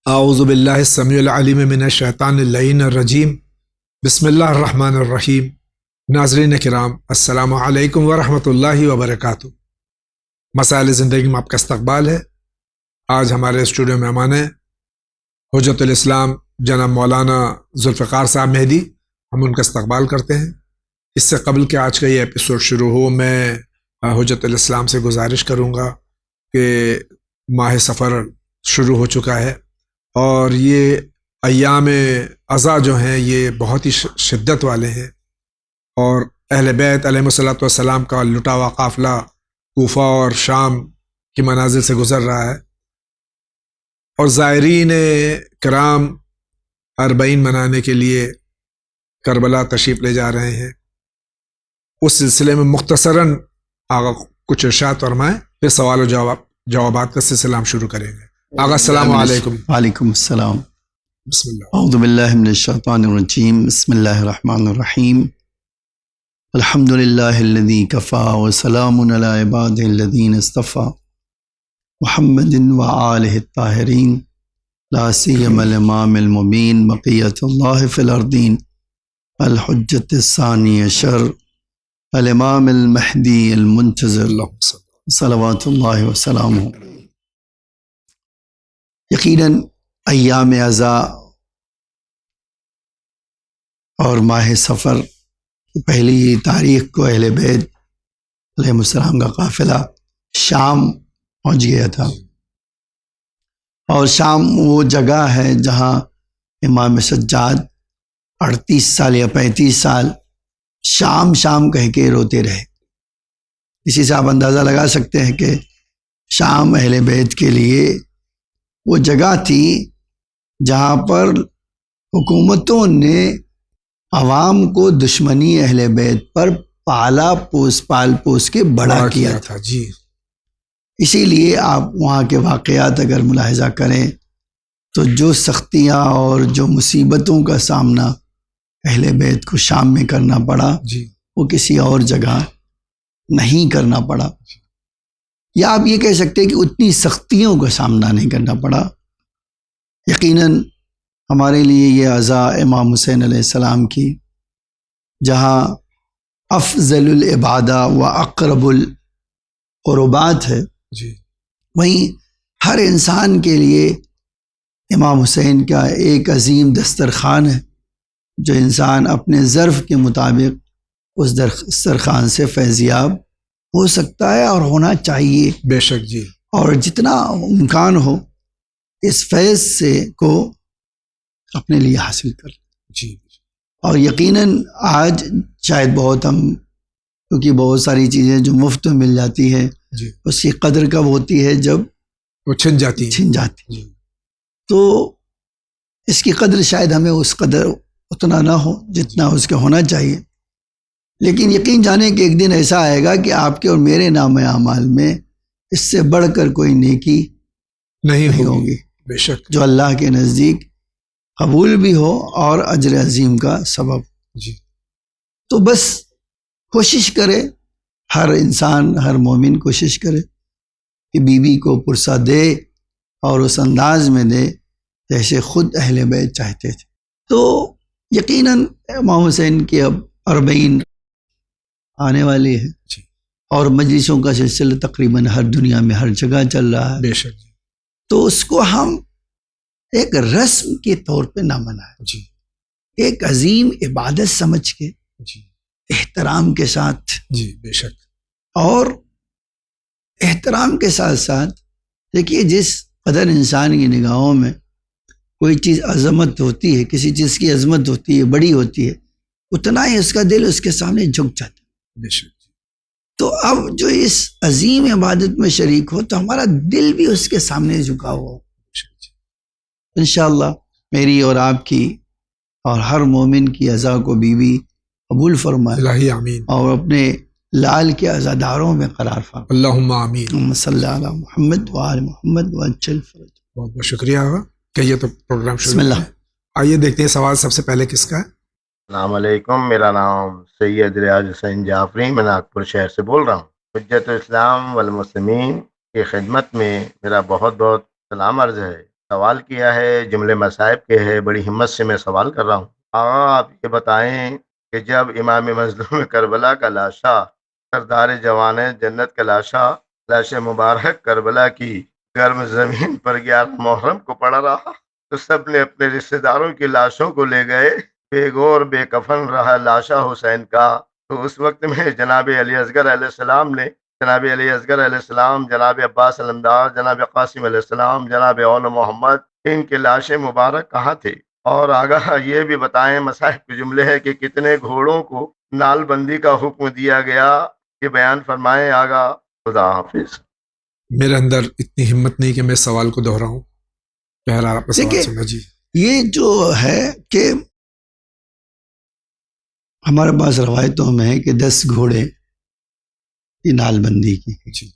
اعوذ باللہ السمیع العلیم من الشیطان اللعین الرجیم بسم اللہ الرحمن الرحیم۔ ناظرین کرام، السلام علیکم ورحمۃ اللہ وبرکاتہ۔ مسائل زندگی میں آپ کا استقبال ہے۔ آج ہمارے اسٹوڈیو مہمان ہیں حجت الاسلام جناب مولانا ذوالفقار صاحب مہدی۔ ہم ان کا استقبال کرتے ہیں۔ اس سے قبل کہ آج کا یہ ایپیسوڈ شروع ہو، میں حجت الاسلام سے گزارش کروں گا کہ ماہ سفر شروع ہو چکا ہے، اور یہ ایام عزا جو ہیں یہ بہت ہی شدت والے ہیں، اور اہل بیت علیہ الصلوۃ والسلام کا لٹا ہوا قافلہ کوفہ اور شام کی منازل سے گزر رہا ہے، اور زائرین کرام اربعین منانے کے لیے کربلا تشریف لے جا رہے ہیں۔ اس سلسلے میں مختصراً آغا کچھ ارشاد فرمائیں، پھر سوال و جوابات کا سلسلہ ہم شروع کریں گے۔ آغا السلام علیکم۔ وعلیکم السلام۔ بسم اللہ۔ اعوذ باللہ من الشیطان الرجیم، بسم اللہ الرحمن الرحیم۔ الحمد للہ الذی کفا وسلام علی عبادہ الذین اصطفیٰ محمد وآلہ الطاہرین لا سیما الامام المبین بقیۃ اللہ فی الارضین الحجۃ الثانی عشر الامام المہدی المنتظر صلوات اللہ وسلامہ۔ یقیناً ایام عزا اور ماہ سفر کی پہلی تاریخ کو اہل بیت علیہ السلام کا قافلہ شام پہنچ گیا تھا، اور شام وہ جگہ ہے جہاں امام سجاد 38 سال یا 35 سال شام شام کہہ کے روتے رہے۔ اسی سے آپ اندازہ لگا سکتے ہیں کہ شام اہل بیت کے لیے وہ جگہ تھی جہاں پر حکومتوں نے عوام کو دشمنی اہل بیت پر پال پوس کے بڑا کیا تھا۔ جی، اسی لیے آپ وہاں کے واقعات اگر ملاحظہ کریں تو جو سختیاں اور جو مصیبتوں کا سامنا اہل بیت کو شام میں کرنا پڑا، جی، وہ کسی اور جگہ نہیں کرنا پڑا، یا آپ یہ کہہ سکتے ہیں کہ اتنی سختیوں کا سامنا نہیں کرنا پڑا۔ یقیناً ہمارے لیے یہ عزا امام حسین علیہ السلام کی، جہاں افضل العبادہ و اقرب القربات ہے، جی، وہیں ہر انسان کے لیے امام حسین کا ایک عظیم دسترخوان ہے، جو انسان اپنے ظرف کے مطابق اس دسترخوان سے فیضیاب ہو سکتا ہے اور ہونا چاہیے۔ بے شک جی، اور جتنا امکان ہو اس فیض سے کو اپنے لیے حاصل کر لیں۔ جی، اور یقیناً آج شاید بہت ہم، کیونکہ بہت ساری چیزیں جو مفت میں مل جاتی ہے، جی، اس کی قدر کب ہوتی ہے؟ جب وہ چھن جاتی جاتی۔ جی، تو اس کی قدر شاید ہمیں اس قدر اتنا نہ ہو جتنا اس کا ہونا چاہیے، لیکن یقین جانیں کہ ایک دن ایسا آئے گا کہ آپ کے اور میرے نام اعمال میں اس سے بڑھ کر کوئی نیکی نہیں نہیں ہوگی۔ ہوگی، بے شک جو اللہ کے نزدیک قبول بھی ہو اور اجر عظیم کا سبب۔ جی، تو بس کوشش کرے، ہر انسان، ہر مومن کوشش کرے کہ بیوی کو پرسہ دے اور اس انداز میں دے جیسے خود اہل بیت چاہتے تھے۔ تو یقیناً امام حسین کی اب 40 آنے والی ہے، جی، اور مجلسوں کا سلسلہ تقریباً ہر دنیا میں ہر جگہ چل رہا ہے، بے شک جی، تو اس کو ہم ایک رسم کے طور پہ نہ منائیں، جی، ایک عظیم عبادت سمجھ کے جی، احترام کے ساتھ، جی، بے شک اور احترام کے ساتھ ساتھ دیکھیے جس قدر انسان کی نگاہوں میں کوئی چیز عظمت ہوتی ہے، کسی چیز کی عظمت ہوتی ہے، بڑی ہوتی ہے، اتنا ہی اس کا دل اس کے سامنے جھک جاتا ہے۔ بے شک جی، تو اب جو اس عظیم عبادت میں شریک ہو تو ہمارا دل بھی اس کے سامنے جھکا ہو۔ بے شک جی، انشاءاللہ میری اور آپ کی اور ہر مومن کی عزا کو بیوی قبول فرمائے الہی آمین، اور اپنے لال کے عزاداروں میں قرار فرمائے۔ اللہم آمین۔ اللہم صلی علی محمد وآل محمد وعجل فرج۔ بہت بہت شکریہ آغا۔ کہیے تو پروگرام شروع بسم اللہ۔ کریں۔ آئیے دیکھتے ہیں سوال سب سے پہلے کس کا ہے۔ السلام علیکم، میرا نام سید ریاض حسین جعفری، میں ناگپور شہر سے بول رہا ہوں۔ حجت الاسلام والمسلمین کی خدمت میں میرا بہت بہت سلام عرض ہے۔ سوال کیا ہے، جملے مصائب کے ہے، بڑی ہمت سے میں سوال کر رہا ہوں۔ آقا آپ یہ بتائیں کہ جب امام مظلوم کربلا کا لاشا، سردار جوان جنت کا لاش مبارک کربلا کی گرم زمین پر 11 محرم کو پڑا رہا، تو سب نے اپنے رشتہ داروں کی لاشوں کو لے گئے، بے گور بے کفن رہا لاشا حسین کا۔ تو اس وقت میں جناب علی اصغر علیہ السلام نے، جناب علی اصغر علیہ السلام، جناب عباس علمدار، جناب قاسم علیہ السلام، جناب اون محمد، ان کے لاشیں مبارک کہاں تھے؟ اور آگاہ یہ بھی بتائیں، مصاحف کے جملے ہے کہ کتنے گھوڑوں کو نال بندی کا حکم دیا گیا، یہ بیان فرمائیں آگا۔ خدا حافظ۔ میرے اندر اتنی ہمت نہیں کہ میں سوال کو دہراؤں، بہرحال آپ کا سوال سمجھا جی۔ یہ جو ہے کہ ہمارے پاس روایتوں میں ہے کہ 10 گھوڑے کی نال بندی کی جی،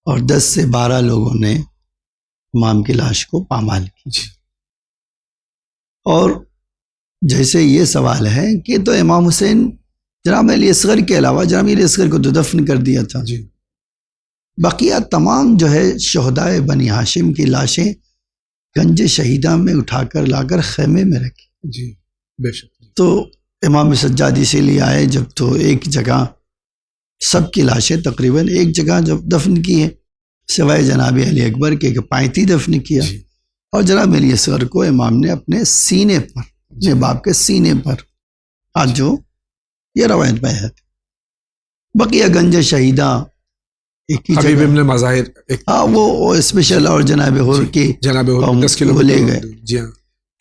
اور 10 سے 12 لوگوں نے امام کی لاش کو پامال کی۔ جی، اور جیسے یہ سوال ہے کہ تو امام حسین جناب علی اصغر کے علاوہ جناب علی اصغر کو تو دفن کر دیا تھا، جی، بقیہ تمام جو ہے شہدائے بنی ہاشم کی لاشیں گنج شہیدہ میں اٹھا کر لا کر خیمے میں رکھی۔ جی، بے شک۔ تو امام سجاد اسی لیے آئے جب تو ایک جگہ سب کی لاشیں تقریباً ایک جگہ جب دفن کی ہے، سوائے جناب علی اکبر کے کہ پائتی دفن کیا، جی، اور جناب علی اصغر کو امام نے اپنے سینے پر، اپنے باپ کے سینے پر، آج جو یہ روایت پہ ہے۔ بقیہ گنج شہیدہ ایک ہی حبیب جگہ، ابن مظاہر ایک وہ اسپیشل، اور جناب ہور کی جناب وہ 10 کلومیٹر لے گئے۔ جی ہاں،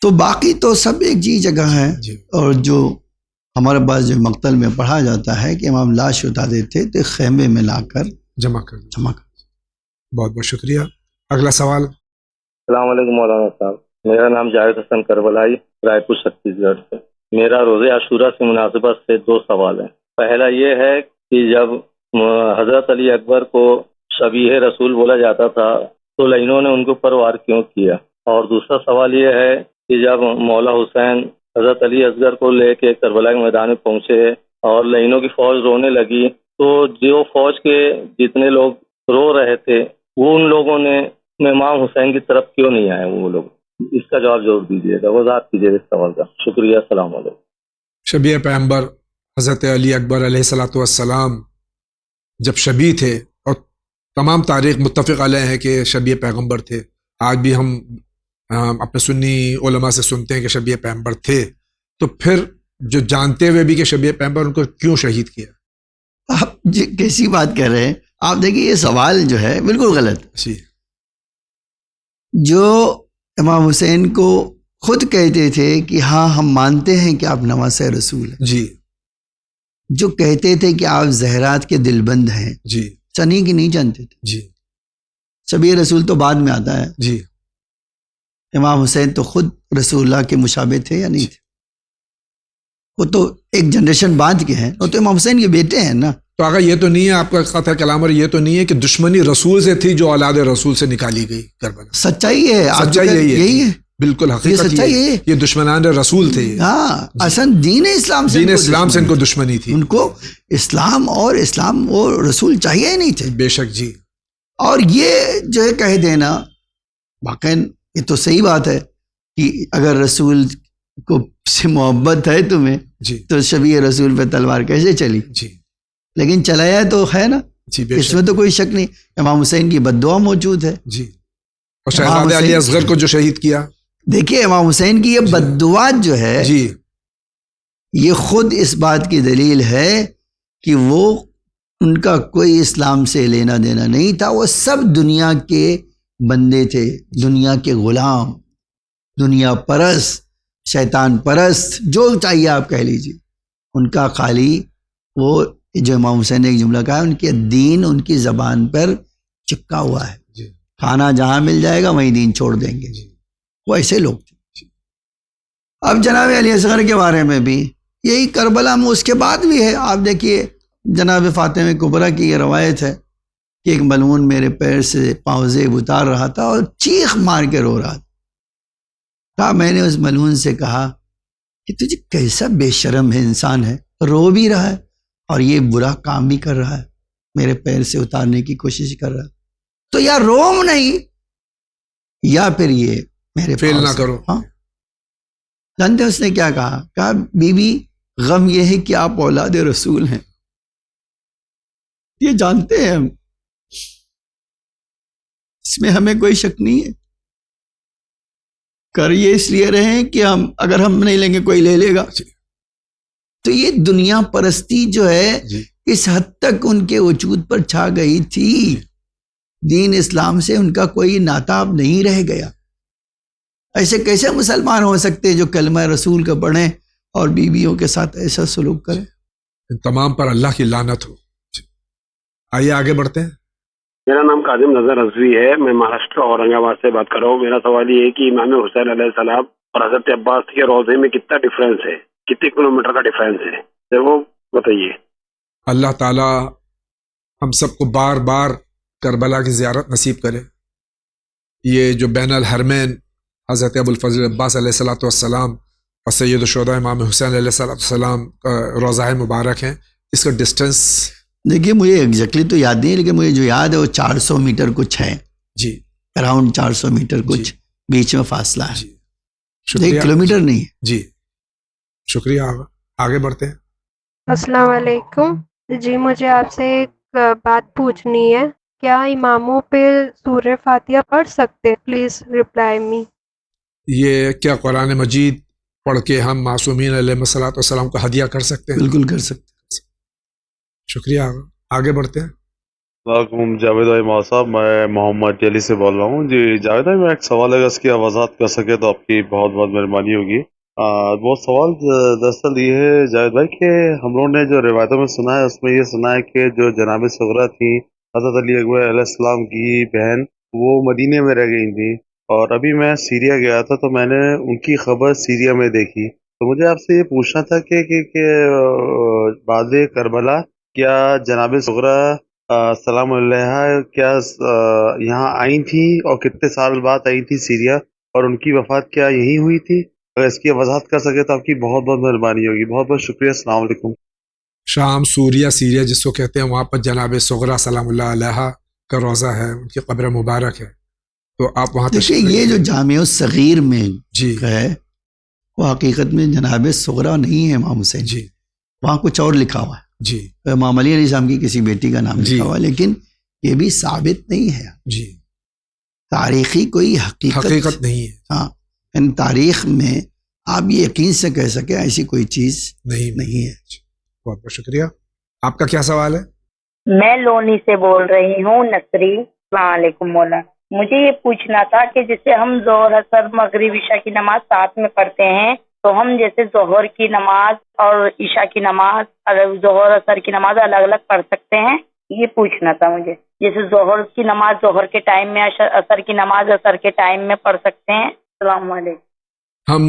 تو باقی تو سب ایک جی جگہ ہے۔ جی، اور جو ہمارے پاس جو مقتل میں پڑھا جاتا ہے کہ امام لاش اٹھا دیتے تو خیمے میں لا کر جمع کر۔ جمع کر۔ بہت بہت شکریہ۔ اگلا سوال۔ السلام علیکم مولانا صاحب، میرا نام جاوید حسن کربلائی، رائے پور چھتیس گڑھ سے۔ میرا روزہ عاشورہ سے مناسبت سے 2 سوال ہیں۔ پہلا یہ ہے کہ جب حضرت علی اکبر کو شبیہ رسول بولا جاتا تھا تو لعینوں نے ان کے اوپر وار کیوں کیا؟ اور دوسرا سوال یہ ہے کہ جب مولا حسین حضرت علی اصغر کو لے کے کربلا کے میدان میں پہنچے اور لعینوں کی فوج رونے لگی، تو جو فوج کے جتنے لوگ رو رہے تھے وہ ان لوگوں نے امام حسین کی طرف کیوں نہیں آئے؟ وہ لوگ اس کا جواب ضرور دیجیے گا، وضاحت کیجیے اس سوال کا۔ شکریہ، السلام علیکم۔ شبیہ پیغمبر حضرت علی اکبر علیہ الصلاۃ والسلام جب شبیہ تھے، اور تمام تاریخ متفق علیہ ہے کہ شبیہ پیغمبر تھے، آج بھی ہم اپنے سنی علماء سے سنتے ہیں کہ شبیہ پیغمبر تھے، تو پھر جو جانتے ہوئے بھی کہ شبیہ پیغمبر ان کو کیوں شہید کیا؟ آپ جی کیسی بات کہہ رہے ہیں؟ آپ دیکھیے یہ سوال جو ہے بالکل غلط۔ جی، جو امام حسین کو خود کہتے تھے کہ ہاں ہم مانتے ہیں کہ آپ نواسہ رسول ہیں، جی، جو کہتے تھے کہ آپ زہرات کے دل بند ہیں، جی، چنی کی نہیں جانتے تھے۔ جی، شبیہ رسول تو بعد میں آتا ہے، جی، امام حسین تو خود رسول اللہ کے مشابہ تھے یا نہیں تھے؟ وہ تو ایک جنریشن بعد کے ہیں، وہ تو امام حسین کے بیٹے ہیں نا۔ تو اگر یہ تو نہیں ہے آپ کا قطع کلام، اور یہ تو نہیں ہے کہ دشمنی رسول سے تھی جو اولاد رسول سے نکالی گئی کربلا؟ سچائی ہے، آپ جو سچائی یہی ہے، ہے، بالکل یہ حقیقت سچائی ہے۔ یہ دشمنان رسول تھے، ہاں، اصل دین اسلام سے دین ان کو اسلام سے ان کو دشمنی دشمنی تھی۔ تھی، ان کو اسلام اور رسول چاہیے ہی نہیں تھے۔ بے شک جی، اور یہ جو ہے کہہ دینا واقعی یہ تو صحیح بات ہے کہ اگر رسول کو سے محبت ہے تمہیں جی، تو شبیہ رسول پہ تلوار کیسے چلی؟ جی، لیکن چلایا تو ہے نا، جی، بے اس شک میں تو کوئی شک نہیں۔ امام حسین کی بد دعا موجود ہے۔ جی، اور شہزادہ علی اصغر کو جو شہید کیا، دیکھیے امام حسین کی یہ بد دعا جو ہے جی، یہ خود اس بات کی دلیل ہے کہ وہ ان کا کوئی اسلام سے لینا دینا نہیں تھا، وہ سب دنیا کے بندے تھے، دنیا کے غلام، دنیا پرست، شیطان پرست، جو چاہیے آپ کہہ لیجیے۔ ان کا خالی وہ جو امام حسین نے ایک جملہ کہا ہے، ان کے دین ان کی زبان پر چپکا ہوا ہے، جی، کھانا جہاں مل جائے گا وہیں دین چھوڑ دیں گے، جی، وہ ایسے لوگ تھے۔ اب جناب علی اصغر کے بارے میں بھی یہی کربلا میں اس کے بعد بھی ہے۔ آپ دیکھیے جناب فاطمہ کبریٰ کی یہ روایت ہے کہ ایک ملعون میرے پیر سے پاؤں زیب اتار رہا تھا اور چیخ مار کے رو رہا تھا۔ میں نے اس ملعون سے کہا کہ تجھے کیسا بے شرم ہے، انسان ہے، رو بھی رہا ہے اور یہ برا کام بھی کر رہا ہے، میرے پیر سے اتارنے کی کوشش کر رہا ہے، تو یا روم نہیں یا پھر یہ میرے فیل پاؤں نہ سے- کرو. ہاں جانتے ہیں اس نے کیا کہا؟ کہا بیوی غم یہ ہے کہ آپ اولاد رسول ہیں. یہ جانتے ہیں ہم، اس میں ہمیں کوئی شک نہیں ہے. کر یہ اس لیے رہے ہیں کہ ہم اگر ہم نہیں لیں گے کوئی لے لے گا. تو یہ دنیا پرستی جو ہے جی اس حد تک ان کے وجود پر چھا گئی تھی، دین اسلام سے ان کا کوئی ناتا اب نہیں رہ گیا. ایسے کیسے مسلمان ہو سکتے جو کلمہ رسول کا پڑھیں اور بیویوں کے ساتھ ایسا سلوک کریں؟ ان تمام پر اللہ کی لعنت ہو. آئیے آگے بڑھتے ہیں. میرا نام قادم نظر رضوی ہے، میں مہاراشٹر اورنگ آباد سے بات کر رہا ہوں. میرا سوال یہ ہے کہ امام حسین علیہ السلام اور حضرت عباس کے روضے میں کتنا ڈفرینس ہے، کتنے کلومیٹر کا ڈفرینس ہے، تو وہ بتائیے. اللہ تعالی ہم سب کو بار بار کربلا کی زیارت نصیب کرے. یہ جو بین الحرمین حضرت ابو الفضل عباس علیہ الصلوۃ والسلام اور سید الشہداء امام حسین علیہ الصلوۃ والسلام کا روضہ مبارک ہیں، اس کا ڈسٹنس دیکھیے مجھے ایگزیکٹلی تو یاد نہیں ہے، لیکن مجھے جو یاد ہے وہ 400 میٹر کچھ ہے، جی اراؤنڈ 400 میٹر کچھ جی بیچ میں فاصلہ ہے. جی 1 شکریہ. کلومیٹر نہیں ہے. جی شکریہ. آگے بڑھتے ہیں. السلام علیکم. جی مجھے آپ سے ایک بات پوچھنی ہے، کیا اماموں پہ سورہ فاتحہ پڑھ سکتے؟ پلیز رپلائی می. یہ کیا قرآن مجید پڑھ کے ہم معصومین علیہ الصلوۃ والسلام کو ہدیہ کر سکتے ہیں؟ بالکل کر سکتے. شکریہ. آگے بڑھتے ہیں. السلام جاوید بھائی ماؤ صاحب، میں محمد دہلی سے بول رہا ہوں. جی جاوید بھائی، میں ایک سوال اگر اس کی وضاحت کر سکے تو آپ کی بہت بہت مہربانی ہوگی. وہ سوال دراصل یہ ہے جاوید بھائی کہ ہم لوگوں نے جو روایتوں میں سنا ہے اس میں یہ سنا ہے کہ جو جناب صغرا تھیں حضرت علی اکبر علیہ السلام کی بہن، وہ مدینے میں رہ گئی تھیں، اور ابھی میں سیریا گیا تھا تو میں نے ان کی خبر سیریا میں دیکھی. تو مجھے آپ سے یہ پوچھنا تھا کہ بعد کربلا کیا جناب صغرا سلام علیہ کیا یہاں آئی تھی اور کتنے سال بعد آئی تھی سیریا، اور ان کی وفات کیا یہی ہوئی تھی؟ اگر اس کی وضاحت کر سکے تو آپ کی بہت بہت مہربانی ہوگی. بہت بہت شکریہ. السلام علیکم. شام سوریا سیریا جس کو کہتے ہیں، وہاں پر جناب صغرا سلام اللہ علیہ کا روضہ ہے، ان کی قبر مبارک ہے. تو آپ وہاں دیکھیے تشریف یہ جو جامع الصغیر میں جی ہے وہ حقیقت میں جناب صغرا نہیں ہے امام حسین، جی وہاں کچھ اور لکھا ہوا ہے، جی امام علی علیہ السلام کی کسی بیٹی کا نام جی لکھا ہوا ہے، لیکن یہ بھی ثابت نہیں ہے، جی تاریخی کوئی حقیقت نہیں ہے. ہاں یعنی تاریخ میں آپ یہ یقین سے کہہ سکیں ایسی کوئی چیز نہیں ہے. بہت بہت شکریہ. آپ کا کیا سوال ہے؟ میں لونی سے بول رہی ہوں، نصری. السلام علیکم مولانا. مجھے یہ پوچھنا تھا کہ جیسے ہم ظہر اثر مغرب عشاء کی نماز ساتھ میں پڑھتے ہیں، تو ہم جیسے ظہر کی نماز اور عشاء کی نماز، ظہر اثر کی نماز الگ الگ پڑھ سکتے ہیں؟ یہ پوچھنا تھا مجھے. جیسے ظہر کی نماز ظہر کے ٹائم میں، اثر کی نماز اثر کے ٹائم میں پڑھ سکتے ہیں؟ السلام علیکم. ہم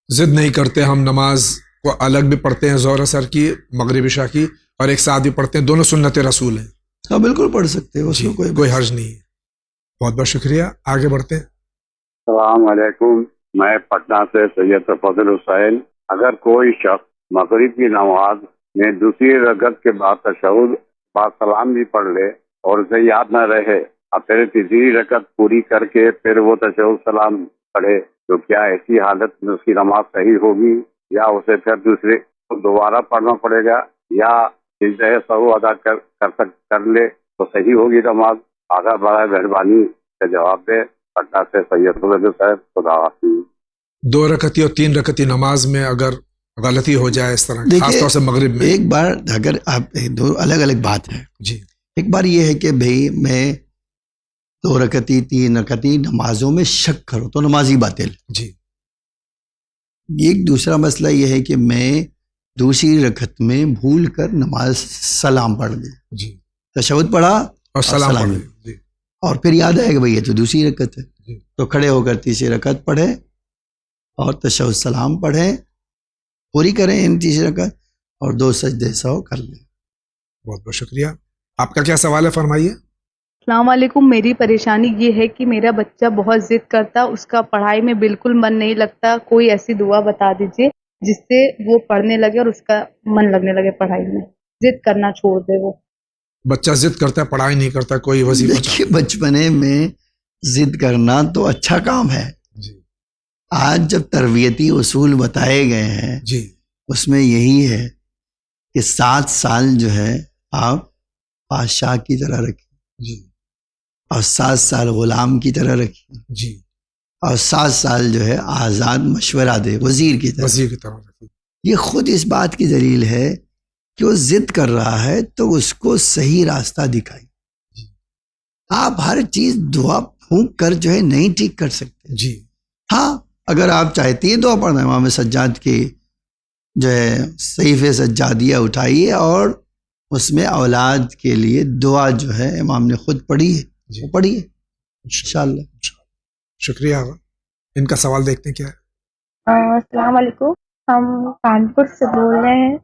ضد نہیں کرتے، ہم نماز کو الگ بھی پڑھتے ہیں، ظہر اثر کی، مغرب عشاء کی، اور ایک ساتھ بھی پڑھتے ہیں. دونوں سنت رسول ہیں. ہاں بالکل پڑھ سکتے ہو، اس میں کوئی حرج نہیں ہے. بہت بہت شکریہ. آگے بڑھتے ہیں. السلام علیکم، میں پٹنہ سے سید فضل حسین. اگر کوئی شخص مغرب کی نماز میں دوسری رکعت کے بعد تشہد با سلام بھی پڑھ لے اور اسے یاد نہ رہے اور پھر تیسری رکعت پوری کر کے پھر وہ تشہد سلام پڑھے، تو کیا ایسی حالت میں اس کی نماز صحیح ہوگی، یا اسے پھر دوسرے کو دوبارہ پڑھنا پڑے گا، یا سجدہ سہو ادا کر لے تو صحیح ہوگی نماز؟ آگاہ برائے مہربانی کا جواب دے. پٹنہ سے سید فضل صاحب. خدا حافظ. 2 رکعتی اور 3 رکعتی نماز میں اگر غلطی ہو جائے اس طرح، خاص طور سے مغرب میں، ایک بار اگر آپ دو الگ الگ بات ہے. جی ایک بار یہ ہے کہ بھئی میں 2 رکعتی 3 رکعتی نمازوں میں شک کروں تو نماز ہی باطل. جی ایک دوسرا مسئلہ یہ ہے کہ میں دوسری رکعت میں بھول کر نماز سلام پڑھ دیں، جی تشہد پڑھا اور سلام پڑھیں. جی اور پھر یاد آئے کہ بھئی یہ تو دوسری رکعت ہے، جی تو کھڑے ہو کر تیسری رکعت پڑھے اور تشہد سلام پڑھیں، پوری کریں ان تیسری رکعت اور 2 سجدے سہو کر لیں. بہت بہت شکریہ. آپ کا کیا سوال ہے؟ فرمائیے. السلام علیکم. میری پریشانی یہ ہے کہ میرا بچہ بہت ضد کرتا، اس کا پڑھائی میں بالکل من نہیں لگتا. کوئی ایسی دعا بتا دیجیے جس سے وہ پڑھنے لگے اور اس کا من لگنے لگے پڑھائی میں، ضد کرنا چھوڑ دے. وہ بچہ ضد کرتا ہے، پڑھائی نہیں کرتا، کوئی وظیفہ دیکھیے بچپنے میں ضد کرنا تو اچھا کام ہے. جی آج جب تربیتی اصول بتائے گئے ہیں جی اس میں یہی ہے کہ 7 سال جو ہے آپ بادشاہ کی طرح رکھیں جی اور 7 سال غلام کی طرح رکھیں جی اور 7 سال جو ہے آزاد مشورہ دے وزیر کی طرح. وزیر کی طرح رکھیں. یہ خود اس بات کی دلیل ہے کہ وہ ضد کر رہا ہے تو اس کو صحیح راستہ دکھائی. آپ ہر چیز دعا پھونک کر جو ہے نہیں ٹھیک کر سکتے. جی ہاں اگر آپ چاہتی ہیں دعا پڑھنا امام سجاد کی جو ہے صحیفے سجادیہ اٹھائیے اور اس میں اولاد کے لیے دعا جو ہے امام نے خود پڑھی ہے جی. وہ پڑھیے انشاءاللہ. شکریہ آغا. ان کا سوال دیکھتے ہیں کیا ہے. السلام علیکم. ہم کانپور سے بول رہے ہیں.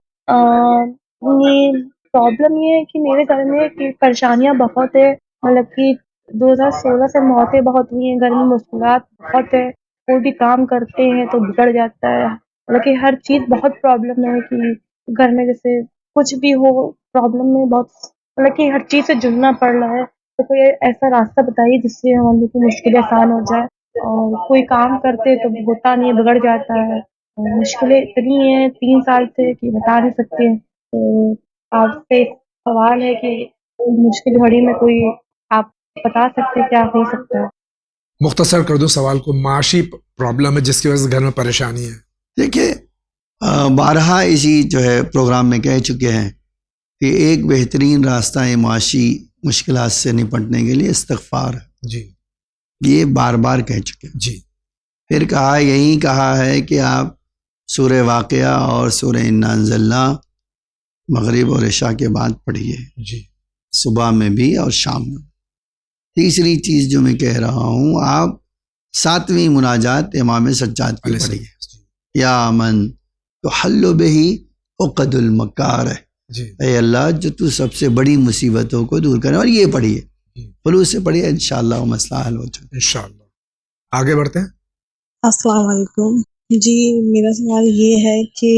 یہ پرابلم یہ ہے کہ میرے گھر میں کہ پریشانیاں بہت ہے. مطلب کہ 2016 سے موتیں بہت ہوئی ہیں. گھر میں مشکلات بہت ہے. کوئی بھی کام کرتے ہیں تو بگڑ جاتا ہے. مطلب کہ ہر چیز بہت پرابلم ہے کہ گھر میں جیسے کچھ بھی ہو پرابلم میں بہت مطلب کہ ہر چیز سے جڑنا پڑ رہا ہے. تو کوئی ایسا راستہ بتائیے جس سے ہماری کی مشکلیں آسان ہو جائے. اور کوئی کام کرتے تو ہوتا نہیں بگڑ جاتا ہے. مشکلیں اتنی ہیں 3 سال سے کہ بتا نہیں سکتے. تو آپ سے ایک سوال ہے کہ مشکل گھڑی میں کوئی آپ بتا سکتے کیا ہو سکتا ہے. مختصر کر دو سوال کو. معاشی پرابلم ہے جس کی وجہ سے گھر میں پریشانی ہے. دیکھیے بارہا اسی جو ہے پروگرام میں کہہ چکے ہیں کہ ایک بہترین راستہ ہے معاشی مشکلات سے نپٹنے کے لیے استغفار ہے. جی یہ بار بار کہہ چکے ہیں. جی پھر یہی کہا ہے کہ آپ سورہ واقعہ اور سورہ انا انزلنا مغرب اور عشاء کے بعد پڑھیے. جی صبح میں بھی اور شام میں. تیسری چیز جو میں کہہ رہا ہوں آپ 7ویں مناجات امام سجاد کی پڑھیے. یا من تو حل بہی عقد المکار ہے. جی اے اللہ جو تو سب سے بڑی مصیبتوں کو دور کرے. اور یہ پڑھیے خلوص سے پڑھیے انشاءاللہ وہ مسئلہ حل ہو جائے انشاءاللہ. آگے بڑھتے ہیں. السلام علیکم. جی میرا سوال یہ ہے کہ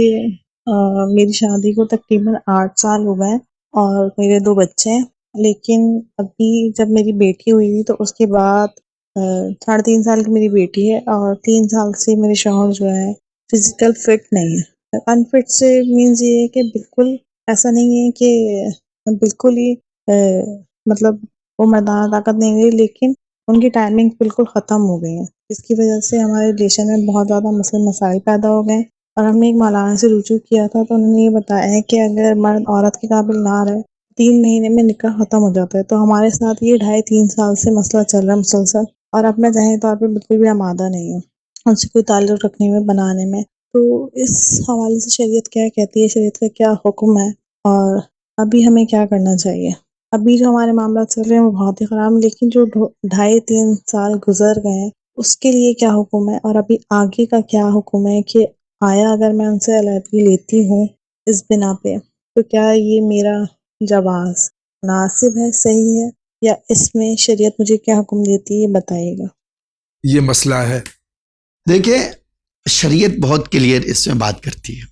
میری شادی کو تقریباً 8 سال ہو گئے اور میرے 2 بچے ہیں. لیکن ابھی جب میری بیٹی ہوئی تھی تو اس کے بعد 3.5 سال کی میری بیٹی ہے اور 3 سال سے میرے شوہر جو ہے فزیکل فٹ نہیں ہے. انفٹ سے مینز یہ ہے کہ بالکل ایسا نہیں ہے کہ بالکل ہی مطلب وہ میدان طاقت نہیں رہی لیکن ان کی ٹائمنگ بالکل ختم ہو گئی ہیں. جس کی وجہ سے ہمارے ریلیشن میں بہت زیادہ مسائل پیدا ہو گئے. اور ہم نے ایک مولانا سے رجوع کیا تھا تو انہوں نے یہ بتایا ہے کہ اگر مرد عورت کے قابل نہ رہے 3 مہینے میں نکاح ختم ہو جاتا ہے. تو ہمارے ساتھ یہ 2.5-3 سال سے مسئلہ چل رہا ہے مسلسل اور اپنے ذہنی طور پہ بالکل بھی آمادہ نہیں ہے ان سے کوئی تعلق رکھنے میں بنانے میں. تو اس حوالے سے شریعت کیا کہتی ہے, شریعت کا کیا حکم ہے اور ابھی ہمیں کیا کرنا چاہیے؟ ابھی جو ہمارے معاملات چل رہے ہیں وہ بہت ہی خراب, لیکن جو 2.5-3 سال گزر گئے ہیں اس کے لیے کیا حکم ہے اور ابھی آگے کا کیا حکم ہے کہ آیا اگر میں ان سے علیحدگی لیتی ہوں اس بنا پہ تو کیا یہ میرا جواز مناسب ہے, صحیح ہے, یا اس میں شریعت مجھے کیا حکم دیتی ہے بتائیے گا. یہ مسئلہ ہے. دیکھیں شریعت بہت کلیئر اس میں بات کرتی ہے.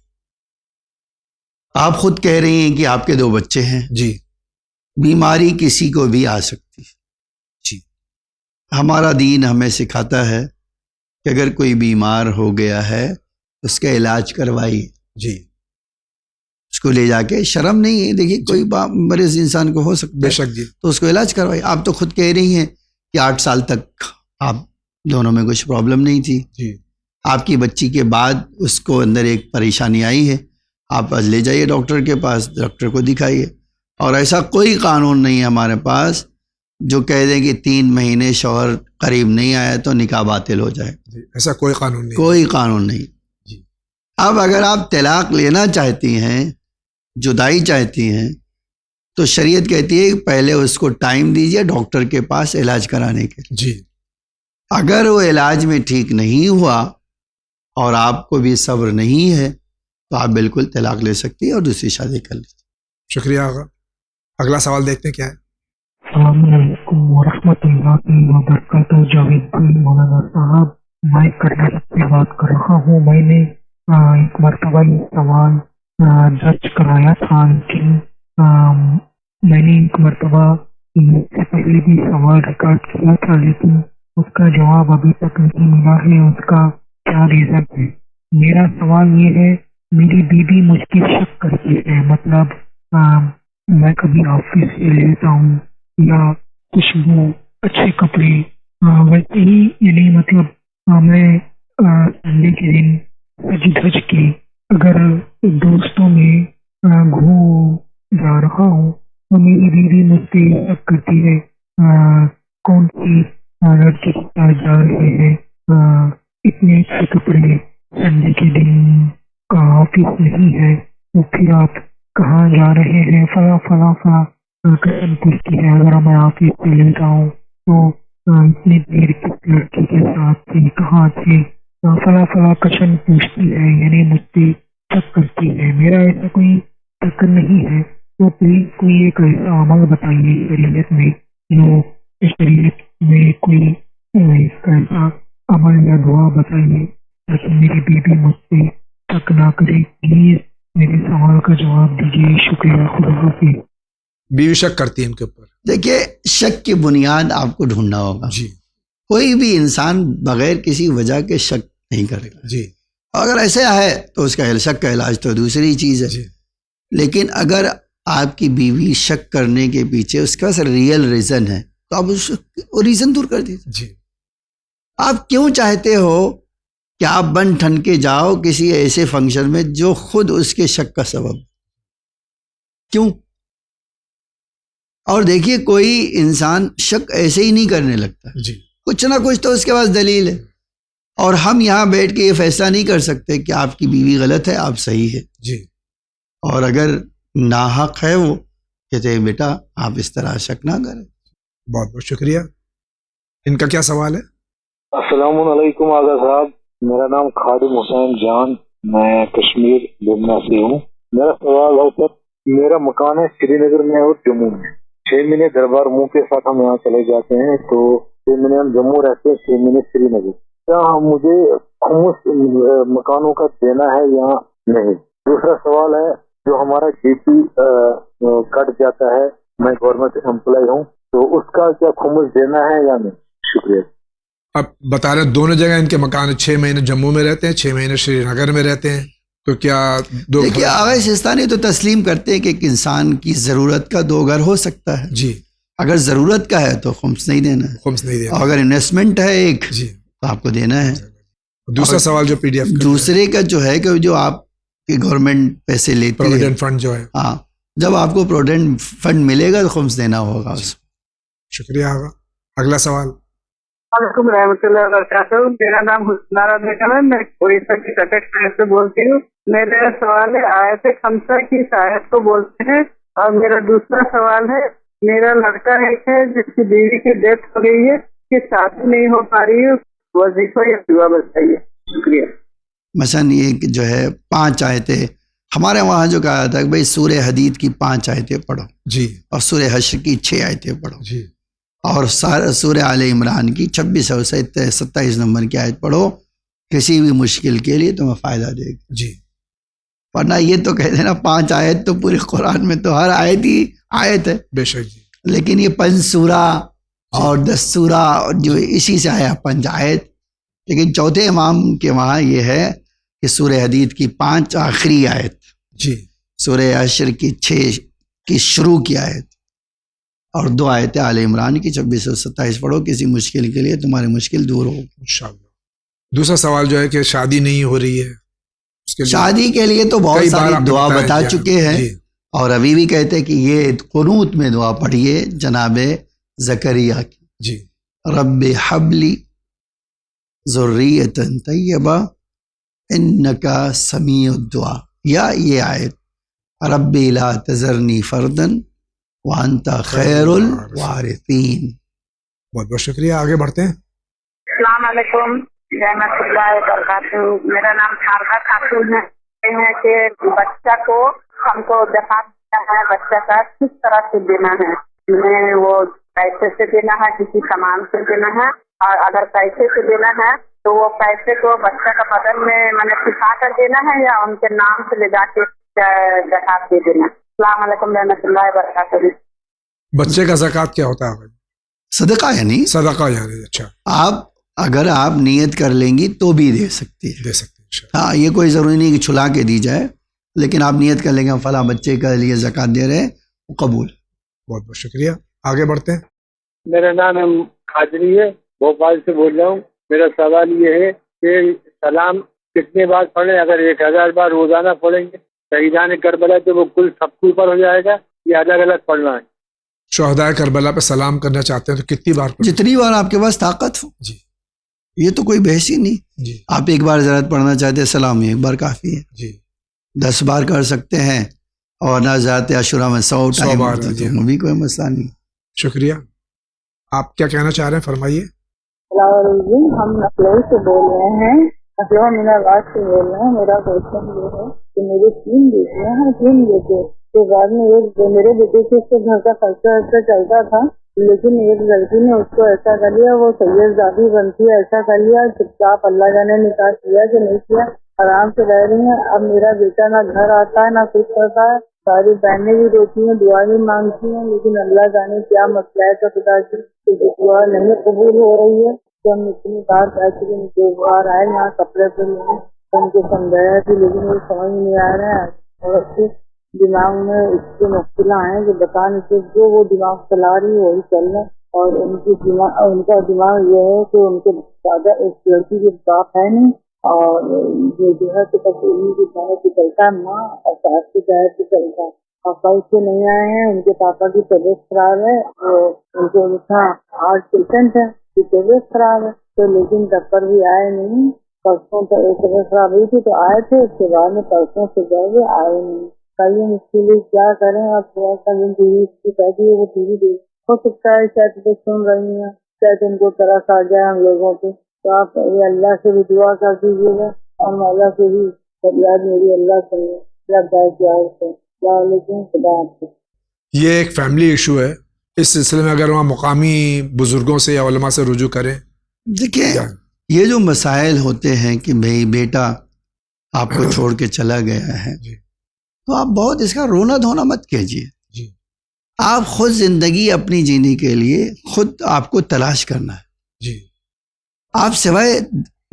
آپ خود کہہ رہی ہیں کہ آپ کے 2 بچے ہیں. جی بیماری کسی کو بھی آ سکتی ہے. جی ہمارا دین ہمیں سکھاتا ہے کہ اگر کوئی بیمار ہو گیا ہے اس کا علاج کروائیے. جی اس کو لے جا کے شرم نہیں ہے. دیکھیے کوئی مریض انسان کو ہو سکتا ہے بے شک جی, تو اس کو علاج کروائیے. آپ تو خود کہہ رہی ہیں کہ 8 سال تک آپ دونوں میں کچھ پرابلم نہیں تھی. جی آپ کی بچی کے بعد اس کو اندر ایک پریشانی آئی ہے, آپ لے جائیے ڈاکٹر کے پاس, ڈاکٹر کو دکھائیے. اور ایسا کوئی قانون نہیں ہے ہمارے پاس جو کہہ دیں کہ 3 مہینے شوہر قریب نہیں آیا تو نکاح باطل ہو جائے. جی ایسا کوئی قانون نہیں. کوئی قانون نہیں. جی اب اگر آپ طلاق لینا چاہتی ہیں, جدائی چاہتی ہیں, تو شریعت کہتی ہے کہ پہلے اس کو ٹائم دیجیے ڈاکٹر کے پاس علاج کرانے کے. جی اگر وہ علاج میں ٹھیک نہیں ہوا اور آپ کو بھی صبر نہیں ہے تو آپ بالکل طلاق لے سکتی ہیں اور دوسری شادی کر لیجیے. شکریہ آغا. اگلا سوال دیکھتے ہیں کیا ہے. السلام علیکم ورحمۃ اللہ وبرکاتہ. جاوید مولانا صاحب, میں کرناٹک سے بات کر رہا ہوں. میں نے ایک مرتبہ یہ سوال درج کرایا تھا لیکن میں نے ایک مرتبہ سے پہلے بھی سوال ریکارڈ کیا تھا لیکن اس کا جواب ابھی تک نہیں ملا ہے، اس کا کیا ریزن ہے؟ میرا سوال یہ ہے، میری بیوی مجھ کی شک کرتی ہے، مطلب میں کبھی آفس سے لیتا ہوں یا خوشبو، اچھے کپڑے، ویسے ہی یعنی مطلب میں سنڈے کے دن سج دھج کے اگر دوستوں میں گھوم جا رہا ہوں تو میری بیوی مجھ سے شک کرتی ہے کون سی لڑکی کے ساتھ جا رہے ہیں، اتنے اچھے کپڑے، سنڈے کے دن کا آفس نہیں ہے تو پھر آپ کہاں جا رہے ہیں، فلاں فلاں فلاں قسم پوچھتی ہے۔ اگر میں آفس سے لیتا ہوں تو اتنی دیر کس لڑکی کے ساتھ تھی، کہاں تھی، فلاں فلاں قسم پوچھتی ہے، یعنی مجھ سے شک کرتی ہے۔ میرا ایسا کوئی چکر نہیں ہے، تو پلیز کوئی ایک ایسا عمل بتائیے شریعت میں، جو شریعت میں کوئی ایسا عمل یا دعا بتائیے تاکہ میری بیوی مجھ سے شک نہ کرے۔ پلیز میرے سوال کا جواب دیجیے، شکریہ، خدا حافظ۔ بیوی شک کرتی ہے ان کے اوپر؟ دیکھیے، شک کی بنیاد آپ کو ڈھونڈنا ہوگا۔ جی، کوئی بھی انسان بغیر کسی وجہ کے شک نہیں کرے گا۔ جی، اگر ایسا ہے تو اس کا شک کا علاج تو دوسری چیز ہے، جی، لیکن اگر آپ کی بیوی شک کرنے کے پیچھے اس کا ریئل ریزن ہے تو آپ اس ریزن دور کر دیجیے۔ جی، آپ کیوں چاہتے ہو کہ آپ بن ٹھن کے جاؤ کسی ایسے فنکشن میں جو خود اس کے شک کا سبب؟ کیوں؟ اور دیکھیے، کوئی انسان شک ایسے ہی نہیں کرنے لگتا، جی، کچھ نہ کچھ تو اس کے پاس دلیل ہے، اور ہم یہاں بیٹھ کے یہ فیصلہ نہیں کر سکتے کہ آپ کی بیوی غلط ہے، آپ صحیح ہے۔ جی، اور اگر ناحق ہے وہ، کہتے ہیں بیٹا آپ اس طرح شک نہ کریں۔ بہت بہت شکریہ۔ ان کا کیا سوال ہے؟ السلام علیکم آغا صاحب، میرا نام خادم حسین جان، میں کشمیر لبنان سے ہوں۔ میرا سوال ہے سر، میرا مکان ہے سری نگر میں اور جموں میں۔ 6 مہینے دربار منہ کے ساتھ ہم یہاں چلے جاتے ہیں، تو 6 مہینے ہم جموں رہتے ہیں، 6 مہینے سری نگر۔ کیا مجھے خمس مکانوں کا دینا ہے یا نہیں؟ دوسرا سوال ہے، جو ہمارا جی پی کٹ جاتا ہے، میں گورنمنٹ امپلائی ہوں، تو اس کا کیا خمس دینا ہے یا نہیں؟ شکریہ۔ اب بتا رہے دونوں جگہ ان کے مکان 6 مہینے جموں میں رہتے ہیں، 6 مہینے شری نگر میں رہتے ہیں، تو کیا دو؟ دیکھیے، آغا سستانی تو تسلیم کرتے ہیں کہ ایک انسان کی ضرورت کا 2 گھر ہو سکتا ہے۔ جی، اگر ضرورت کا ہے تو خمس نہیں دینا ہے، خمس نہیں دینا، اور اگر انویسٹمنٹ ہے ایک، جی، تو آپ کو دینا ہے۔ دوسرا سوال جو پی ڈی ایف دوسرے کا جو ہے کہ جو آپ کی گورنمنٹ پیسے لیتی ہے، پروویڈنٹ فنڈ جو ہے، ہاں، جب آپ کو پروویڈنٹ فنڈ ملے گا تو خمس دینا ہوگا اس کو۔ شکریہ آغا۔ اگلا سوال۔ وعلیکم رحمۃ اللہ وبرکاتہ۔ میرا نام حسنارا بیگم ہے، میں اڑیسہ کی کٹک شہر سے بولتی ہوں۔ میرا سوال ہے، آیت خمسہ کی آیت کو بولتے ہیں، اور میرا دوسرا سوال ہے، میرا لڑکا ایک ہے جس کی بیوی کی ڈیتھ ہو گئی ہے، کہ شادی نہیں ہو پا رہی ہے، وظیفہ یا دعا بتائیے۔ شکریہ۔ مثلا یہ جو ہے 5 آیتیں ہمارے وہاں جو کہا جاتا ہے کہ بھائی سورہ حدید کی 5 آیتیں پڑھو، جی، اور سورہ حشر کی 6 آیتیں پڑھو، جی، اور سورہ آل عمران کی 26 اور 27 نمبر کی آیت پڑھو، کسی بھی مشکل کے لیے تمہیں فائدہ دے گا۔ جی، ورنہ یہ تو کہتے ہیں نا 5 آیت تو پورے قرآن میں تو ہر آیت ہی آیت ہے، بے شک جی، لیکن یہ 5 سورہ اور 10 سورہ جو اسی سے آیا 5 آیت۔ لیکن چوتھے امام کے وہاں یہ ہے کہ سورہ حدید کی 5 آخری آیت، جی، سورہ عشر کی 6 کی شروع کی آیت، اور 2 آیتیں آل عمران کی 26 اور 27 پڑھو، کسی مشکل کے لیے تمہاری مشکل دور ہو۔ انشاءاللہ۔ دوسرا سوال جو ہے کہ شادی نہیں ہو رہی ہے، اس کے لیے شادی کے لیے تو بہت ساری دعا بتا چکے ہیں، جی، اور ابھی بھی کہتے ہیں کہ یہ قنوت میں دعا پڑھیے جناب زکریا کی، جی، رب حبلی ذریۃ طیبہ انکا سمیع الدعا، یا یہ آیت رب لا تذرنی فردن وانت خیر الوارثین۔ بہت بہت شکریہ۔ آگے بڑھتے ہیں۔ السلام علیکم رحمۃ اللہ وبرکاتہ۔ میرا نام شاردا خاتون ہے۔ یہ ہے کہ بچہ کو ہم کو دفاع دینا ہے، بچہ کا کس طرح سے دینا ہے؟ ہمیں وہ پیسے سے دینا ہے، کسی سامان سے دینا ہے؟ اور اگر پیسے سے دینا ہے تو وہ پیسے کو بچہ کا بدن میں چھپا کر دینا ہے، یا ان کے نام سے لے جا کے زکات دے دینا؟ السلام علیکم رحمۃ اللہ وبرکاتہ۔ بچے کا زکوٰۃ کیا ہوتا ہے؟ صدقہ یعنی صدقہ یعنی اچھا آپ اگر آپ نیت کر لیں گی تو بھی دے سکتی ہے. دے سکتے ہیں. ہاں یہ کوئی ضروری نہیں کہ چھلا کے دی جائے، لیکن آپ نیت کر لیں گے فلاں بچے کے لیے زکوٰۃ دے رہے ہیں، وہ قبول. بہت بہت شکریہ. آگے بڑھتے ہیں. میرا نام قادری ہے، بھوپال سے بول رہا ہوں. میرا سوال یہ ہے کہ سلام کتنے بار پڑھیں؟ اگر 1000 بار روزانہ پڑھیں گے شہیدان کربلا تو وہ کل سب کے اوپر ہو جائے گا یا الگ الگ پڑھنا ہے؟ شہداء کربلا پہ سلام کرنا چاہتے ہیں تو کتنی بار پڑھیں؟ جتنی بار آپ کے پاس طاقت ہو. جی یہ تو کوئی بحث ہی نہیں. جی آپ ایک بار زیارت پڑھنا چاہتے ہیں، سلام ایک بار کافی ہے. جی 10 بار کر سکتے ہیں، اور نہ زیارت عاشورہ میں 100 ٹائم بار تو جی. وہ بھی کوئی مسئلہ نہیں. شکریہ. آپ کیا کہنا چاہ رہے ہیں، فرمائیے. السلام علیکم، ہم لکھنؤ سے بول رہے ہیں، لکھنؤ میناباد سے بول رہے ہیں. میرا کوشچن یہ ہے کہ میرے 3 بیٹیاں ہیں، 3 بیٹے کے بعد میں ایک میرے بیٹے سے اس کے گھر کا خرچہ چلتا تھا، لیکن ایک لڑکی نے اس کو ایسا کر لیا، وہ سید زادی بنتی ہے، ایسا کر لیا، چپ چاپ اللہ جانے نکاح کیا کہ نہیں کیا، آرام سے رہ رہی ہیں. اب میرا بیٹا نہ گھر آتا ہے نہ کچھ کرتا ہے، ساری بہنیں بھی روتی ہیں، دعا بھی مانگتی ہیں، لیکن اللہ جانے کیا مسئلہ ہے. تو خدا کی دعا نہیں قبول ہو رہی ہے. تو ہم اتنی بار کہہ چکے ہیں، 2 بار آئے یہاں کپڑے پہ لیں، ان کو سمجھایا تھی، لیکن یہ سمجھ نہیں آ رہا ہے. اور اس کے دماغ میں اس کے مشکلیں ہیں کہ بتا نہیں کہ جو وہ دماغ چلا رہی ہے وہی چلنا. اور ان کا دماغ یہ ہے کہ ان کے زیادہ ایک لڑکی کے باپ ہے نہیں، اور یہ جو ہے کہ بس انہیں کی چاہت سے چلتا ہے، ماں اور ساس کی چاہت سے چلتا ہے. پاپا اس سے نہیں آئے ہیں، ان کے پاپا کی طبیعت خراب ہے، ان کو ہارٹ پیشنٹ ہے، کی طبیعت خراب ہے، تو لیکن تب پر بھی آئے نہیں. پرسوں تو ایک طبیعت خراب ہوئی تھی تو آئے تھے، اس کے بعد میں پرسوں سے گئے آئے نہیں. کہیں اس کے لیے کیا کریں؟ اور تھوڑا سا جو ٹی وی کی کہتی ہے وہ ٹی وی دیکھ، ہو سکتا ہے شاید تو سن رہی ہیں، شاید ان کو طرف آ جائے ہم لوگوں کو. تو آپ یہ اللہ سے بھی دعا کر دیجیے گا، اور مولا سے بھی فریاد میری اللہ سے لگتا ہے کیا ہوتا ہے. السلام علیکم، خدا حافظ. یہ ایک فیملی ایشو ہے. اس سلسلے میں اگر وہاں مقامی بزرگوں سے یا علماء سے رجوع کریں. دیکھیں یہ جو مسائل ہوتے ہیں کہ بھئی بیٹا آپ کو چھوڑ کے چلا گیا ہے، تو آپ بہت اس کا رونا دھونا مت کیجیے. آپ خود زندگی اپنی جینے کے لیے خود آپ کو تلاش کرنا ہے. جی آپ سوائے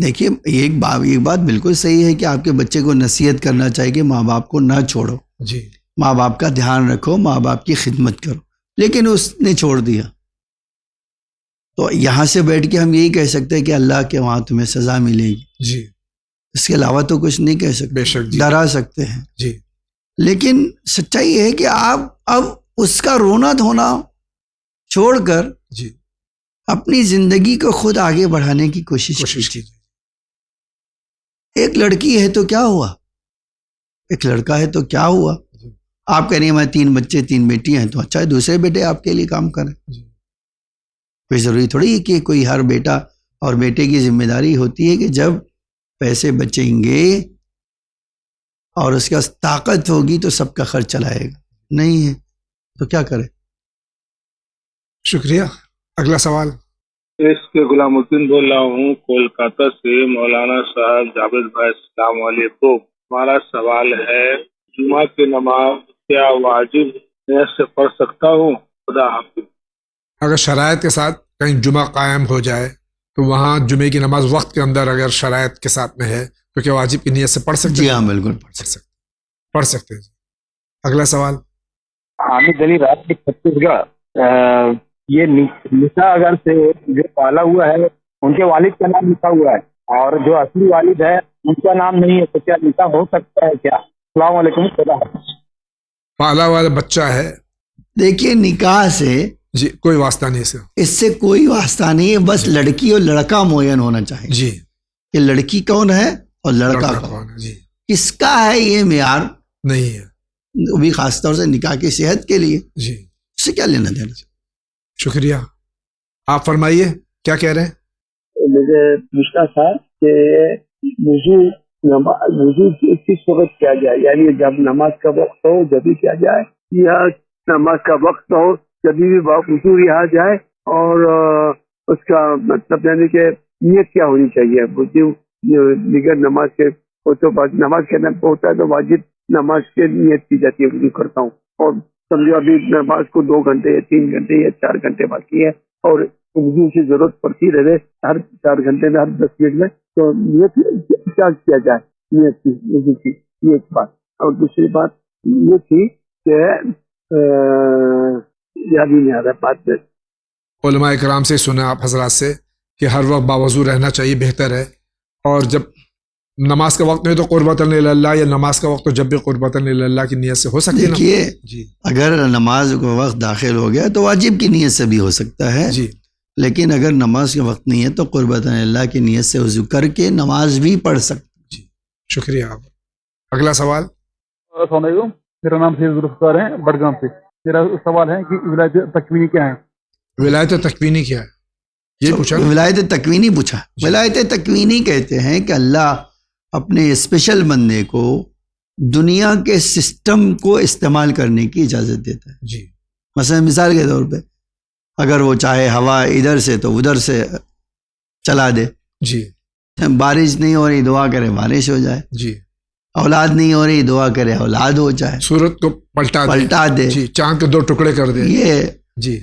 دیکھیے ایک بات بالکل صحیح ہے کہ آپ کے بچے کو نصیحت کرنا چاہیے کہ ماں باپ کو نہ چھوڑو، جی ماں باپ کا دھیان رکھو، ماں باپ کی خدمت کرو. لیکن اس نے چھوڑ دیا تو یہاں سے بیٹھ کے ہم یہی کہہ سکتے ہیں کہ اللہ کے وہاں تمہیں سزا ملے گی. جی اس کے علاوہ تو کچھ نہیں کہہ سکتے. بے شک. ڈرا سکتے ہیں. جی لیکن سچائی یہ ہے کہ آپ اب اس کا رونا دھونا چھوڑ کر جی اپنی زندگی کو خود آگے بڑھانے کی کوشش کیجیے. ایک لڑکی ہے تو کیا ہوا، ایک لڑکا ہے تو کیا ہوا. آپ کہہ رہی ہیں میں 3 بچے 3 بیٹی ہیں، تو اچھا ہے دوسرے بیٹے آپ کے لیے کام کریں. کوئی ضروری تھوڑی ہے کہ کوئی ہر بیٹا اور بیٹے کی ذمہ داری ہوتی ہے کہ جب پیسے بچیں گے اور اس کے پاس طاقت ہوگی تو سب کا خرچ چلائے گا. نہیں ہے تو کیا کرے. شکریہ. اگلا سوال. اس کے غلام الدین بول رہا ہوں کولکاتہ سے. مولانا صاحب جاوید بھائی السلام علیکم. ہمارا سوال ہے جمعہ کی نماز کیا واجب میں سے پڑھ سکتا ہوں؟ خدا حافظ. اگر شرائط کے ساتھ کہیں جمعہ قائم ہو جائے تو وہاں جمعے کی نماز وقت کے اندر اگر شرائط کے ساتھ میں ہے تو کیا واجب کی نیت سے پڑھ سکتے ہیں؟ جی ہاں بالکل پڑھ سکتے ہیں. اگلا سوال. حامد علی رات کی چھتیس گڑھ. یہ نساء اگر سے جو پالا ہوا ہے ان کے والد کا نام لکھا ہوا ہے اور جو اصلی والد ہے ان کا نام نہیں ہے، تو کیا نکاح ہو سکتا ہے کیا؟ السلام علیکم. خدا حافظ. پالا والا بچہ ہے. دیکھیے نکاح سے جی کوئی واسطہ نہیں ہے، اس سے کوئی واسطہ نہیں ہے. بس لڑکی اور لڑکا معین ہونا چاہیے جی کہ لڑکی کون ہے اور لڑکا کون ہے. جی کس کا ہے یہ معیار نہیں ہے، وہ بھی خاص طور سے نکاح کی صحت کے لیے. جی اس سے کیا لینا دینا. شکریہ. آپ فرمائیے کیا کہہ رہے ہیں. مجھے پوچھنا تھا کہ وضو کس وقت کیا جائے، یعنی جب نماز کا وقت ہو جبھی کیا جائے یا نماز کا وقت ہو جبھی بھی وضو رہا جائے، اور اس کا مطلب یعنی کہ نیت کیا ہونی چاہیے. دیگر نماز کے نماز کے ہوتا ہے تو واجب نماز کے نیت کی جاتی ہے وضو کرتا ہوں، اور سمجھو ابھی نماز کو 2 گھنٹے یا 3 گھنٹے یا 4 گھنٹے باقی ہے اور وضو کی ضرورت پڑتی رہے ہر 4 گھنٹے میں، ہر 10 منٹ میں، تو نیت کیا کیا جائے نیت کی وضو کی، یہ ایک بات. اور دوسری بات یہ تھی کہ یاد ہی نہیں آ رہا بات میں. علماء کرام سے سنا آپ حضرات سے کہ ہر وقت باوضو رہنا چاہیے، بہتر ہے. اور جب نماز کا وقت میں تو قربتاً اللہ، یا نماز کا وقت تو جب بھی قربتاً اللہ کی نیت سے ہو سکتی ہے. دیکھیے جی اگر نماز کا وقت داخل ہو گیا تو واجب کی نیت سے بھی ہو سکتا ہے جی، لیکن اگر نماز کا وقت نہیں ہے تو قربتاً اللہ کی نیت سے وضو کر کے نماز بھی پڑھ سکتے. جی شکریہ. آپ اگلا سوال. السلام علیکم، میرا نام سید ذوالفقار ہے بڈگام سے. میرا سوال ہے کہ ولایت تکوینی کیا ہے؟ ولایت تکوینی کیا ہے یہ پوچھا؟ ولایت تکوینی پوچھا. ولایت تکوینی کہتے ہیں کہ اللہ اپنے اسپیشل بندے کو دنیا کے سسٹم کو استعمال کرنے کی اجازت دیتا ہے. جی مثلا مثال کے طور پہ اگر وہ چاہے ہوا ادھر سے تو ادھر سے چلا دے. جی بارش نہیں ہو رہی دعا کرے بارش ہو جائے. جی اولاد نہیں ہو رہی دعا کرے اولاد ہو جائے. سورت کو پلٹا دے. جی چاند کے 2 ٹکڑے کر دے. یہ جی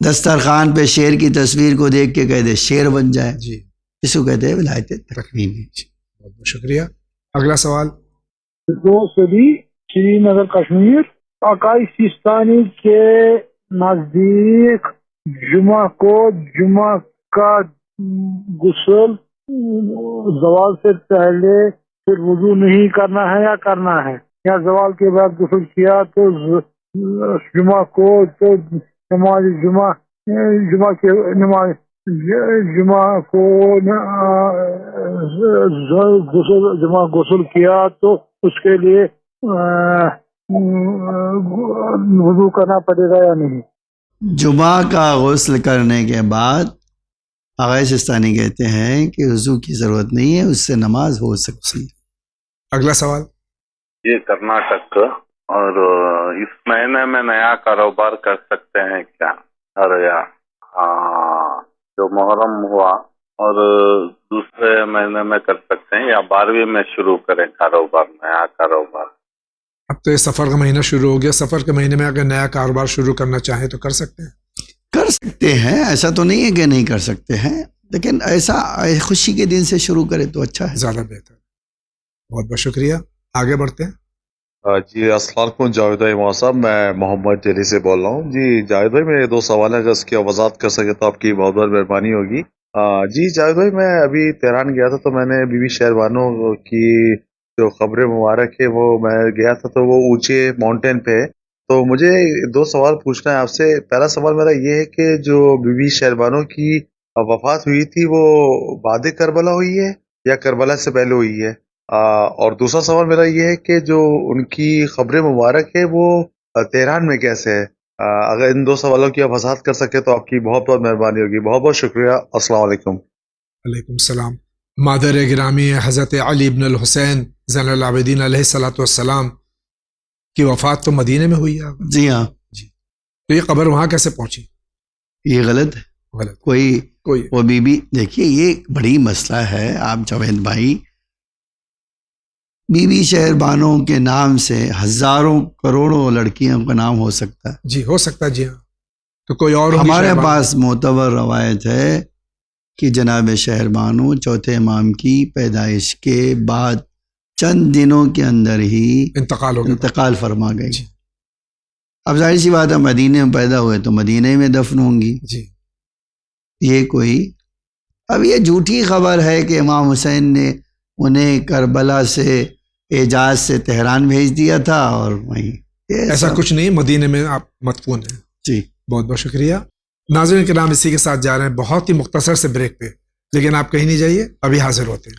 دسترخوان پہ شیر کی تصویر کو دیکھ کے کہہ دے شیر بن جائے. جی اس کو کہتے ہیں ولایت تکوینی. بہت بہت شکریہ. اگلا سوال. 2 صدی شری نگر کشمیر آقائی سیستانی کے نزدیک جمعہ کو جمعہ کا غسل زوال سے پہلے پھر وضو نہیں کرنا ہے یا کرنا ہے، یا زوال کے بعد غسل کیا تو جمعہ کو تو نماز جمعہ کے نماز جمعہ کو غسل کیا تو اس کے لیے وضو کرنا پڑے گا یا نہیں؟ جمعہ کا غسل کرنے کے بعد آقا سیستانی کہتے ہیں کہ وضو کی ضرورت نہیں ہے، اس سے نماز ہو سکتی ہے. اگلا سوال. یہ کرناٹک اور اس مہینے میں نیا کاروبار کر سکتے ہیں کیا؟ جو محرم ہوا اور دوسرے مہینے میں کر سکتے ہیں یا 12ویں میں شروع کریں کاروبار، نیا کاروبار؟ اب تو یہ سفر کا مہینہ شروع ہو گیا، سفر کے مہینے میں اگر نیا کاروبار شروع کرنا چاہیں تو کر سکتے ہیں. کر سکتے ہیں، ایسا تو نہیں ہے کہ نہیں کر سکتے ہیں، لیکن ایسا خوشی کے دن سے شروع کرے تو اچھا ہے، زیادہ بہتر. بہت بہت شکریہ. آگے بڑھتے ہیں. جی السلام علیکم جاوید بھائی مولانا صاحب، میں محمد دہلی سے بول رہا ہوں. جی جاوید بھائی میرے 2 سوال ہیں، اگر اس کی وضاحت کر سکے تو آپ کی بہت بہت مہربانی ہوگی. جی جاوید بھائی میں ابھی تہران گیا تھا تو میں نے بی بی شہر بانو کی جو قبر مبارک ہے وہ میں گیا تھا تو وہ اونچے ماؤنٹین پہ ہے. تو مجھے 2 سوال پوچھنا ہے آپ سے. پہلا سوال میرا یہ ہے کہ جو بی بی شہر بانو کی وفات ہوئی تھی وہ بعد کربلا ہوئی ہے یا کربلا سے پہلے ہوئی ہے؟ اور دوسرا سوال میرا یہ ہے کہ جو ان کی قبر مبارک ہے وہ تہران میں کیسے ہے؟ اگر ان 2 سوالوں کی آپ وضاحت کر سکے تو آپ کی بہت بہت مہربانی ہوگی. بہت بہت شکریہ. السلام علیکم. وعلیکم السلام. مادر گرامی حضرت علی ابن الحسین زین العابدین علیہ الصلوۃ والسلام کی وفات تو مدینے میں ہوئی ہے. جی ہاں. جی تو یہ قبر وہاں کیسے پہنچی؟ یہ غلط ہے. غلط کوئی وہ بی بی دیکھیے یہ بڑی مسئلہ ہے. آپ جاوید بھائی بی بی شہر بانو کے نام سے ہزاروں کروڑوں لڑکیوں کا نام ہو سکتا ہے. جی ہو سکتا ہے. جی ہاں. تو کوئی اور ہمارے پاس معتبر روایت ہے کہ جناب شہر بانو چوتھے امام کی پیدائش کے بعد چند دنوں کے اندر ہی انتقال فرما گئی. جی. اب ظاہر سی بات ہے مدینے میں پیدا ہوئے تو مدینے میں دفن ہوں گی. جی. یہ کوئی اب یہ جھوٹی خبر ہے کہ امام حسین نے انہیں کربلا سے اعجاز سے تہران بھیج دیا تھا اور وہیں ایسا کچھ نہیں، مدینے میں آپ مدفون ہیں. جی بہت بہت شکریہ. ناظرین کرام اسی کے ساتھ جا رہے ہیں بہت ہی مختصر سے بریک پہ، لیکن آپ کہیں نہیں جائیے، ابھی حاضر ہوتے ہیں.